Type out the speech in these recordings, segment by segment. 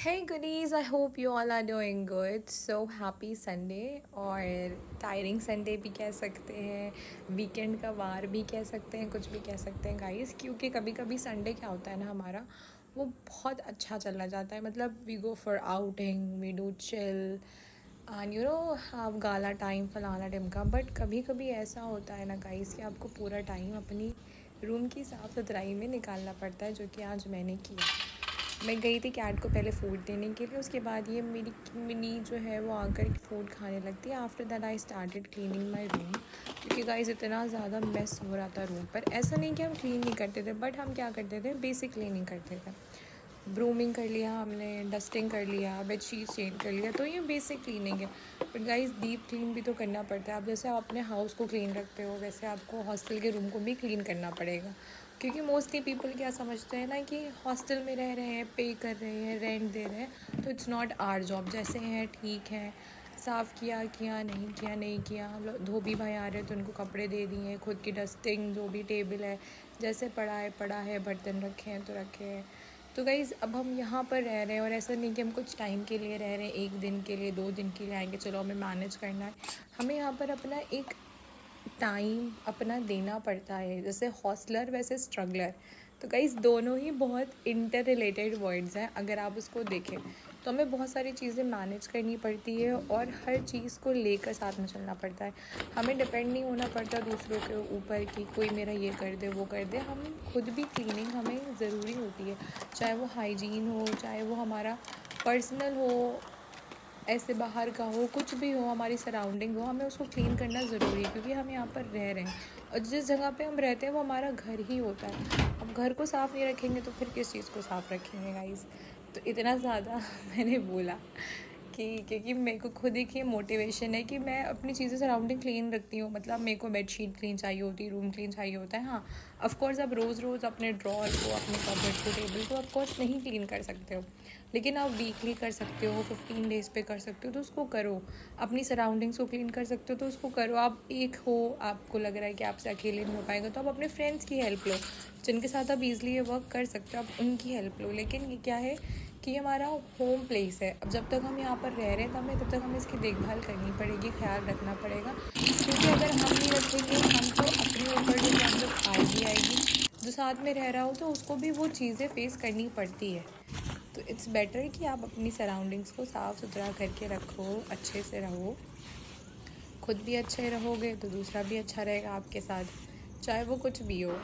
Hey goodies, I hope you all are doing good. So happy Sunday और tiring Sunday भी कह सकते हैं, वीकेंड का वार भी कह सकते हैं, कुछ भी कह सकते हैं गाइस, क्योंकि कभी कभी संडे क्या होता है ना हमारा, वो बहुत अच्छा चला जाता है. मतलब we go for outing, we do chill and have gala time फलाना टिमका. बट कभी कभी ऐसा होता है ना गाइस कि आपको पूरा टाइम अपनी रूम की साफ़ सुथराई में निकालना पड़ता है, जो कि आज मैंने किया. मैं गई थी कैट को पहले फूड देने के लिए, उसके बाद ये मेरी मिनी जो है वो आकर फूड खाने लगती है. After that I started cleaning my room, क्योंकि गाइस इतना ज़्यादा मेस हो रहा था रूम पर. ऐसा नहीं कि हम क्लीन नहीं करते थे, बट हम क्या करते थे, बेसिक क्लीनिंग करते थे. ब्रूमिंग कर लिया हमने, डस्टिंग कर लिया, बेडशीट चेंज कर लिया, तो ये बेसिक क्लीनिंग है. बट गाइस डीप क्लीन भी तो करना पड़ता है. आप जैसे आप अपने हाउस को क्लीन रखते हो, वैसे आपको हॉस्टल के रूम को भी क्लीन करना पड़ेगा. क्योंकि मोस्टली पीपल क्या समझते हैं ना कि हॉस्टल में रह रहे हैं, पे कर रहे हैं, रेंट दे रहे हैं, तो इट्स नॉट आवर जॉब. जैसे हैं ठीक है, साफ़ किया किया, नहीं किया नहीं किया. हम लोग धोबी भाई आ रहे हैं तो उनको कपड़े दे दिए, खुद की डस्टिंग, जो भी टेबल है जैसे पड़ा है, बर्तन रखे हैं तो रखे हैं. तो गाइज़ अब हम यहाँ पर रह रहे हैं, और ऐसा नहीं कि हम कुछ टाइम के लिए रह रहे हैं, 1 दिन के लिए 2 दिन के लिए आएंगे, चलो हमें मैनेज करना है. हमें यहाँ पर अपना एक टाइम अपना देना पड़ता है. जैसे हॉस्टलर वैसे स्ट्रगलर, तो गाइस दोनों ही बहुत इंटर रिलेटेड वर्ड्स हैं. अगर आप उसको देखें तो हमें बहुत सारी चीज़ें मैनेज करनी पड़ती है, और हर चीज़ को लेकर साथ में चलना पड़ता है. हमें डिपेंड नहीं होना पड़ता दूसरों के ऊपर कि कोई मेरा ये कर दे वो कर दे. हम खुद भी क्लीनिंग हमें ज़रूरी होती है, चाहे वो हाइजीन हो, चाहे वो हमारा पर्सनल हो, ऐसे बाहर का हो, कुछ भी हो, हमारी सराउंडिंग हो, हमें उसको क्लीन करना ज़रूरी है. क्योंकि हम यहाँ पर रह रहे हैं, और जिस जगह पे हम रहते हैं वो हमारा घर ही होता है. अब घर को साफ़ नहीं रखेंगे तो फिर किस चीज़ को साफ़ रखेंगे गाइस. तो इतना ज़्यादा मैंने बोला कि क्योंकि मेरे को खुद एक ये मोटिवेशन है कि मैं अपनी चीज़ें सराउंडिंग क्लीन रखती हूँ. मतलब मेरे को बेडशीट क्लीन चाहिए होती है, रूम क्लीन चाहिए होता है. हाँ, ऑफ़कोर्स आप रोज़ रोज़ अपने ड्रॉर को, अपने कबर्ड को, टेबल को ऑफ़कोर्स नहीं क्लीन कर सकते हो, लेकिन आप वीकली कर सकते हो, 15 डेज़ पे कर सकते हो, तो उसको करो. अपनी सराउंडिंग्स को क्लीन कर सकते हो तो उसको करो. आप एक हो, आपको लग रहा है कि आपसे अकेले नहीं हो पाएगा, तो आप अपने फ्रेंड्स की हेल्प लो, जिनके साथ आप ईज़िली ये वर्क कर सकते हो, आप उनकी हेल्प लो. लेकिन ये क्या है कि हमारा होम प्लेस है. अब जब तक हम यहाँ पर रह रहे हैं तब तक हमें इसकी देखभाल करनी पड़ेगी, ख्याल रखना पड़ेगा. क्योंकि अगर हम नहीं रखेंगे, हम तो अपने ऊपर जो प्रॉब्लम आएगी, जो साथ में रह रहा हो तो उसको भी वो चीज़ें फेस करनी पड़ती है. तो इट्स बेटर कि आप अपनी सराउंडिंग्स को साफ़ सुथरा करके रखो, अच्छे से रहो. खुद भी अच्छे रहोगे तो दूसरा भी अच्छा रहेगा आपके साथ, चाहे वो कुछ भी हो.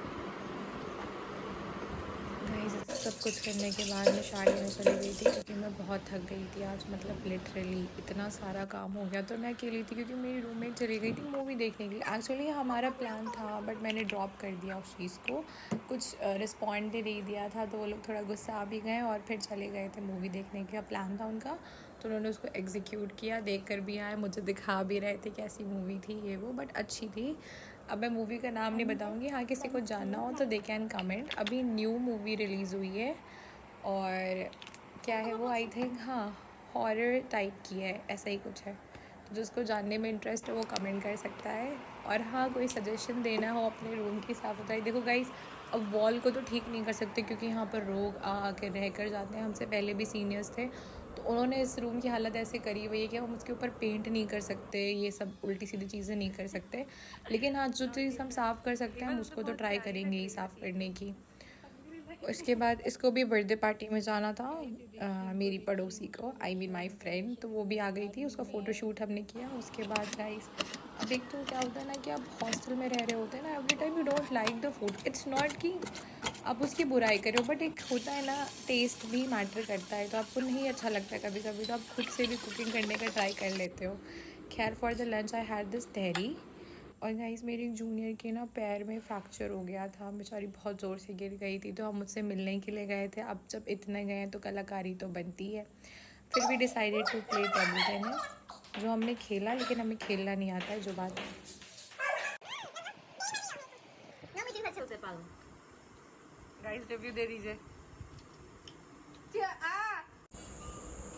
गाइस सब कुछ करने के बाद मैं शादी में चली गई थी, क्योंकि मैं बहुत थक गई थी आज. मतलब लिटरली इतना सारा काम हो गया. तो मैं अकेली थी क्योंकि मेरी रूममेट चली गई थी मूवी देखने के लिए. एक्चुअली हमारा प्लान था, बट मैंने ड्रॉप कर दिया उस चीज़ को. कुछ रिस्पॉन्ड भी नहीं दिया था, तो वो लोग थोड़ा गुस्सा आ भी गए और फिर चले गए थे. मूवी देखने का प्लान था उनका, तो उन्होंने उसको एग्जीक्यूट किया, देख कर भी आए, मुझे दिखा भी रहे थे कैसी मूवी थी ये वो, बट अच्छी थी. अब मैं मूवी का नाम नहीं बताऊंगी. हाँ, किसी को जानना हो तो दे कैन कमेंट. अभी न्यू मूवी रिलीज़ हुई है, और क्या है वो, आई थिंक हाँ हॉरर टाइप की है, ऐसा ही कुछ है. तो जिसको जानने में इंटरेस्ट है वो कमेंट कर सकता है. और हाँ, कोई सजेशन देना हो अपने रूम की साफ़ सुथराई. देखो गाइस, अब वॉल को तो ठीक नहीं कर सकते, क्योंकि यहाँ पर लोग आके रह कर जाते हैं. हमसे पहले भी सीनियर्स थे, तो उन्होंने इस रूम की हालत ऐसे करी हुई है कि हम उसके ऊपर पेंट नहीं कर सकते, ये सब उल्टी सीधी चीज़ें नहीं कर सकते. लेकिन हाँ, जो चीज़ हम साफ़ कर सकते हैं हम उसको तो ट्राई करेंगे ही साफ़ करने की. उसके बाद इसको भी बर्थडे पार्टी में जाना था, मेरी पड़ोसी को, आई मीन माई फ्रेंड, तो वो भी आ गई थी. उसका फ़ोटोशूट हमने किया. उसके बाद गाइस, अब एक तो क्या होता है ना कि आप हॉस्टल में रह रहे होते हैं ना, every time you don't like the food. It's not कि आप उसकी बुराई करो, बट एक होता है ना, टेस्ट भी मैटर करता है. तो आपको नहीं अच्छा लगता है कभी कभी, तो आप खुद से भी कुकिंग करने का ट्राई कर लेते हो. खैर, for the lunch I had this tahri. और गाइस मेरी जूनियर के ना पैर में फ्रैक्चर हो गया था, बेचारी बहुत ज़ोर से गिर गई थी, तो हम मुझसे मिलने के लिए गए थे. अब जब इतने गए हैं तो कलाकारी तो बनती है. फिर भी decided to play table tennis, जो हमने खेला, लेकिन हमें खेलना नहीं आता है, जो बात है. गाइस रिव्यू दे दीजिए.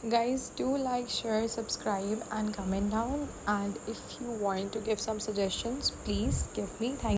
Guys, do like, share, subscribe and comment down, and if you want to give some suggestions, please give me. Thank